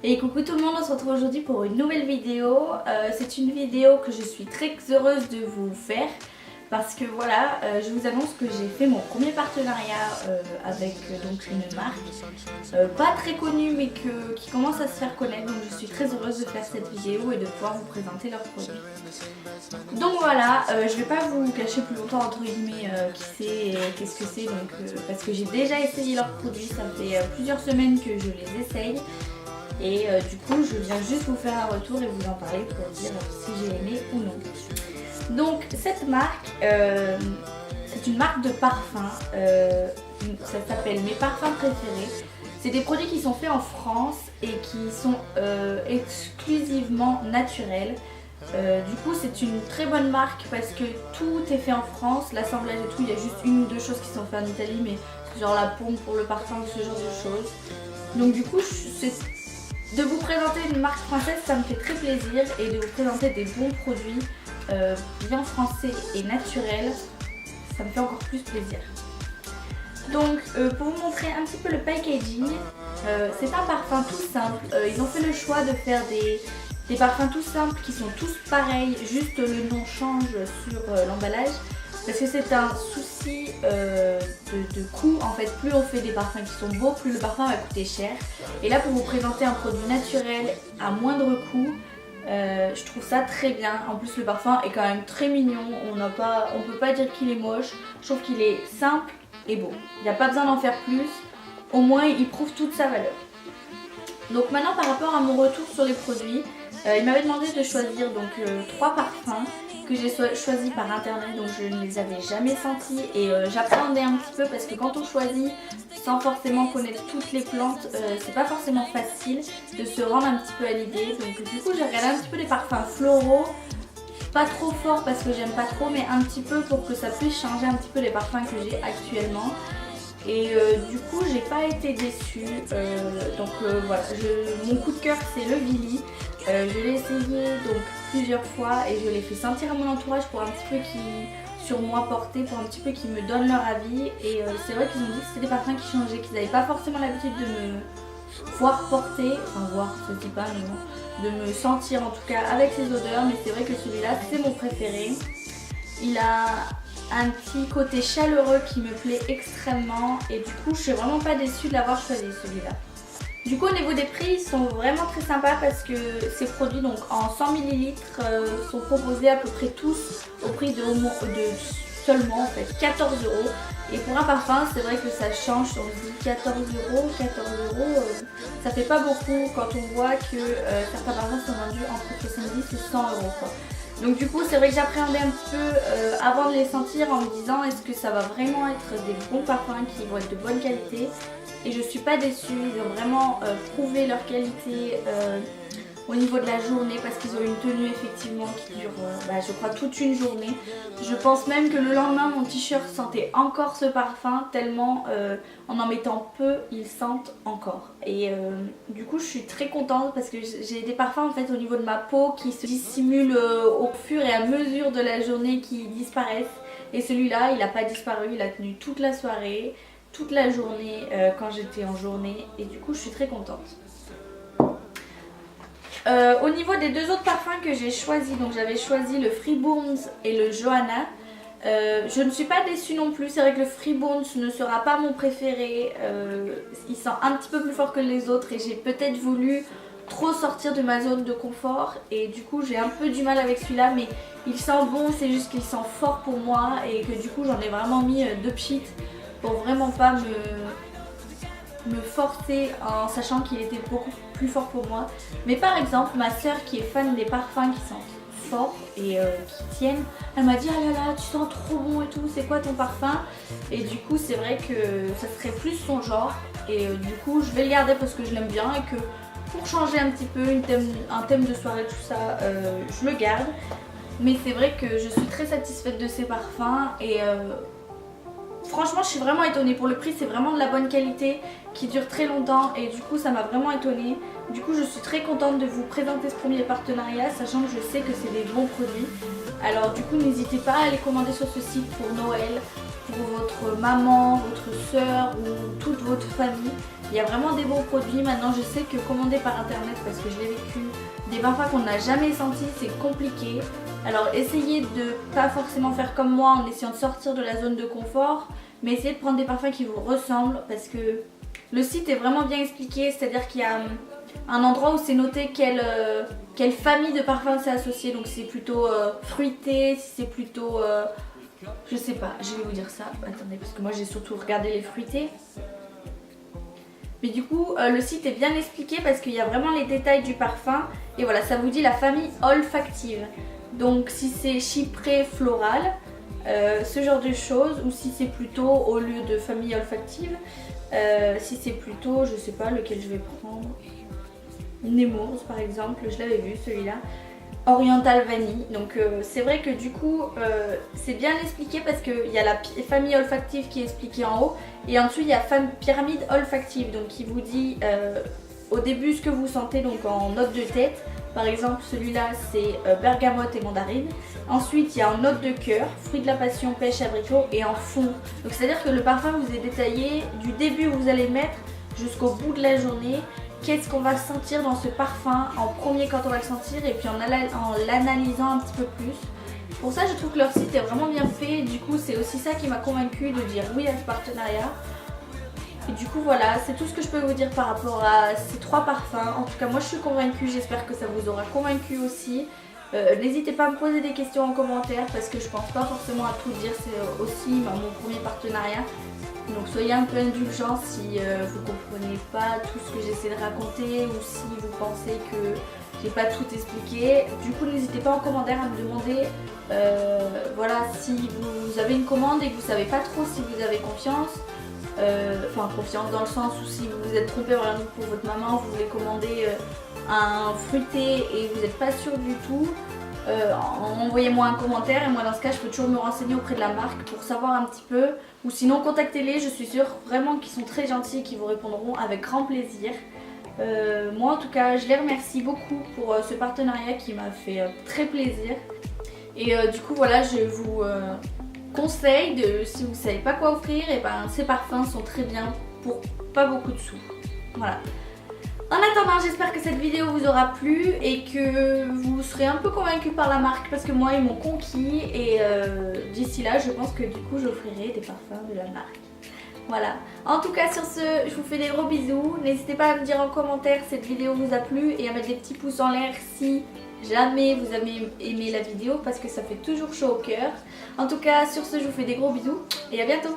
Et coucou tout le monde, on se retrouve aujourd'hui pour une nouvelle vidéo. C'est une vidéo que je suis très heureuse de vous faire parce que voilà, je vous annonce que j'ai fait mon premier partenariat avec donc une marque pas très connue mais qui commence à se faire connaître. Donc je suis très heureuse de faire cette vidéo et de pouvoir vous présenter leurs produits. Donc voilà, je vais pas vous cacher plus longtemps entre guillemets qui c'est et qu'est-ce que c'est, parce que j'ai déjà essayé leurs produits, ça fait plusieurs semaines que je les essaye. Et du coup je viens juste vous faire un retour et vous en parler pour dire si j'ai aimé ou non. Donc cette marque, c'est une marque de parfum, ça s'appelle Mes Parfums Préférés. C'est des produits qui sont faits en France et qui sont exclusivement naturels. Du coup c'est une très bonne marque parce que tout est fait en France, l'assemblage et tout, il y a juste une ou deux choses qui sont faites en Italie, mais genre la pompe pour le parfum, ce genre de choses. Donc du coup de vous présenter une marque française, ça me fait très plaisir, et de vous présenter des bons produits bien français et naturels, ça me fait encore plus plaisir. Donc pour vous montrer un petit peu le packaging, c'est un parfum tout simple. Ils ont fait le choix de faire des parfums tout simples qui sont tous pareils, juste le nom change sur l'emballage. Parce que c'est un souci de coût en fait, plus on fait des parfums qui sont beaux, plus le parfum va coûter cher. Et là pour vous présenter un produit naturel à moindre coût, je trouve ça très bien. En plus le parfum est quand même très mignon, on peut pas dire qu'il est moche, je trouve qu'il est simple et beau. Il n'y a pas besoin d'en faire plus, au moins il prouve toute sa valeur. Donc maintenant par rapport à mon retour sur les produits, il m'avait demandé de choisir donc 3 parfums que j'ai choisi par internet, donc je ne les avais jamais sentis et j'appréhendais un petit peu parce que quand on choisit sans forcément connaître toutes les plantes, c'est pas forcément facile de se rendre un petit peu à l'idée. Donc du coup j'ai regardé un petit peu les parfums floraux, pas trop fort parce que j'aime pas trop, mais un petit peu pour que ça puisse changer un petit peu les parfums que j'ai actuellement. Et du coup j'ai pas été déçue, voilà, mon coup de cœur c'est le Vili. Je l'ai essayé donc plusieurs fois et je l'ai fait sentir à mon entourage pour un petit peu sur moi porter, pour un petit peu qu'ils me donnent leur avis. Et c'est vrai qu'ils ont dit que c'était des parfums qui changeaient, qu'ils n'avaient pas forcément l'habitude de me voir porter, enfin voir, ça se dit pas mais bon, de me sentir en tout cas avec ces odeurs. Mais c'est vrai que celui-là c'est mon préféré. Il a un petit côté chaleureux qui me plaît extrêmement et du coup je suis vraiment pas déçue de l'avoir choisi celui-là. Du coup au niveau des prix, ils sont vraiment très sympas parce que ces produits donc en 100 ml sont proposés à peu près tous au prix de seulement en fait 14 €. Et pour un parfum c'est vrai que ça change, on se dit 14 €, ça fait pas beaucoup quand on voit que certains parfums sont vendus entre 70 et 100 € quoi. Donc du coup c'est vrai que j'appréhendais un petit peu avant de les sentir en me disant est-ce que ça va vraiment être des bons parfums qui vont être de bonne qualité. Et je suis pas déçue, ils ont vraiment prouvé leur qualité au niveau de la journée parce qu'ils ont une tenue effectivement qui dure je crois toute une journée. Je pense même que le lendemain mon t-shirt sentait encore ce parfum tellement en mettant peu ils sentent encore. Et du coup je suis très contente parce que j'ai des parfums en fait au niveau de ma peau qui se dissimulent au fur et à mesure de la journée, qui disparaissent. Et celui-là il n'a pas disparu, il a tenu toute la soirée, toute la journée quand j'étais en journée, et du coup je suis très contente. Au niveau des deux autres parfums que j'ai choisis, donc j'avais choisi le Freebourns et le Johanna. Je ne suis pas déçue non plus, c'est vrai que le Freebourns ne sera pas mon préféré, il sent un petit peu plus fort que les autres et j'ai peut-être voulu trop sortir de ma zone de confort et du coup j'ai un peu du mal avec celui-là, mais il sent bon, c'est juste qu'il sent fort pour moi et que du coup j'en ai vraiment mis 2 pchits pour vraiment pas me forcer en sachant qu'il était beaucoup plus fort pour moi. Mais par exemple ma soeur qui est fan des parfums qui sentent fort et qui tiennent, elle m'a dit ah là là tu sens trop bon et tout, c'est quoi ton parfum? Et du coup c'est vrai que ça serait plus son genre et du coup je vais le garder parce que je l'aime bien et que pour changer un petit peu un thème de soirée tout ça, je le garde. Mais c'est vrai que je suis très satisfaite de ces parfums et franchement je suis vraiment étonnée. Pour le prix c'est vraiment de la bonne qualité qui dure très longtemps et du coup ça m'a vraiment étonnée. Du coup je suis très contente de vous présenter ce premier partenariat, sachant que je sais que c'est des bons produits. Alors du coup n'hésitez pas à les commander sur ce site pour Noël, pour votre maman, votre soeur ou toute votre famille. Il y a vraiment des bons produits. Maintenant je sais que commander par internet, parce que je l'ai vécu, des parfums qu'on n'a jamais sentis, c'est compliqué. Alors essayez de pas forcément faire comme moi en essayant de sortir de la zone de confort, mais essayez de prendre des parfums qui vous ressemblent, parce que le site est vraiment bien expliqué, c'est-à-dire qu'il y a un endroit où c'est noté quelle famille de parfums c'est associé, donc si c'est plutôt fruité, si c'est plutôt... je sais pas, je vais vous dire ça, attendez, parce que moi j'ai surtout regardé les fruités. Mais du coup, le site est bien expliqué parce qu'il y a vraiment les détails du parfum. Et voilà, ça vous dit la famille olfactive. Donc si c'est chypré floral, ce genre de choses, ou si c'est plutôt au lieu de famille olfactive, si c'est plutôt, je sais pas lequel je vais prendre, Nemours par exemple, je l'avais vu celui-là, Oriental Vanille. Donc c'est vrai que du coup c'est bien expliqué parce qu'il y a la famille olfactive qui est expliquée en haut et en dessous il y a pyramide olfactive, donc qui vous dit au début ce que vous sentez, donc en note de tête. Par exemple celui-là c'est bergamote et mandarine. Ensuite il y a en note de cœur, fruit de la passion, pêche, abricot, et en fond. Donc c'est à dire que le parfum vous est détaillé du début où vous allez le mettre jusqu'au bout de la journée. Qu'est-ce qu'on va sentir dans ce parfum en premier quand on va le sentir, et puis en l'analysant un petit peu plus. Pour ça je trouve que leur site est vraiment bien fait. Du coup c'est aussi ça qui m'a convaincue de dire oui à ce partenariat. Et du coup voilà, c'est tout ce que je peux vous dire par rapport à ces 3 parfums. En tout cas moi je suis convaincue, j'espère que ça vous aura convaincu aussi. N'hésitez pas à me poser des questions en commentaire parce que je pense pas forcément à tout dire, c'est aussi mon premier partenariat. Donc soyez un peu indulgents si vous comprenez pas tout ce que j'essaie de raconter, ou si vous pensez que j'ai pas tout expliqué. Du coup n'hésitez pas en commentaire à me demander voilà, si vous avez une commande et que vous savez pas trop si vous avez confiance. Enfin confiance dans le sens où si vous vous êtes trompé, par exemple pour votre maman, vous voulez commander un fruité et vous n'êtes pas sûr du tout, envoyez-moi un commentaire et moi dans ce cas je peux toujours me renseigner auprès de la marque pour savoir un petit peu, ou sinon contactez-les, je suis sûre vraiment qu'ils sont très gentils et qu'ils vous répondront avec grand plaisir. Moi en tout cas je les remercie beaucoup pour ce partenariat qui m'a fait très plaisir. Et du coup voilà, je vous conseille de, si vous ne savez pas quoi offrir, et ben ces parfums sont très bien pour pas beaucoup de sous. Voilà. En attendant, j'espère que cette vidéo vous aura plu et que vous serez un peu convaincus par la marque, parce que moi ils m'ont conquis, et d'ici là je pense que du coup j'offrirai des parfums de la marque. Voilà. En tout cas sur ce, je vous fais des gros bisous. N'hésitez pas à me dire en commentaire si cette vidéo vous a plu et à mettre des petits pouces en l'air si jamais vous avez aimé la vidéo, parce que ça fait toujours chaud au cœur. En tout cas sur ce, je vous fais des gros bisous et à bientôt.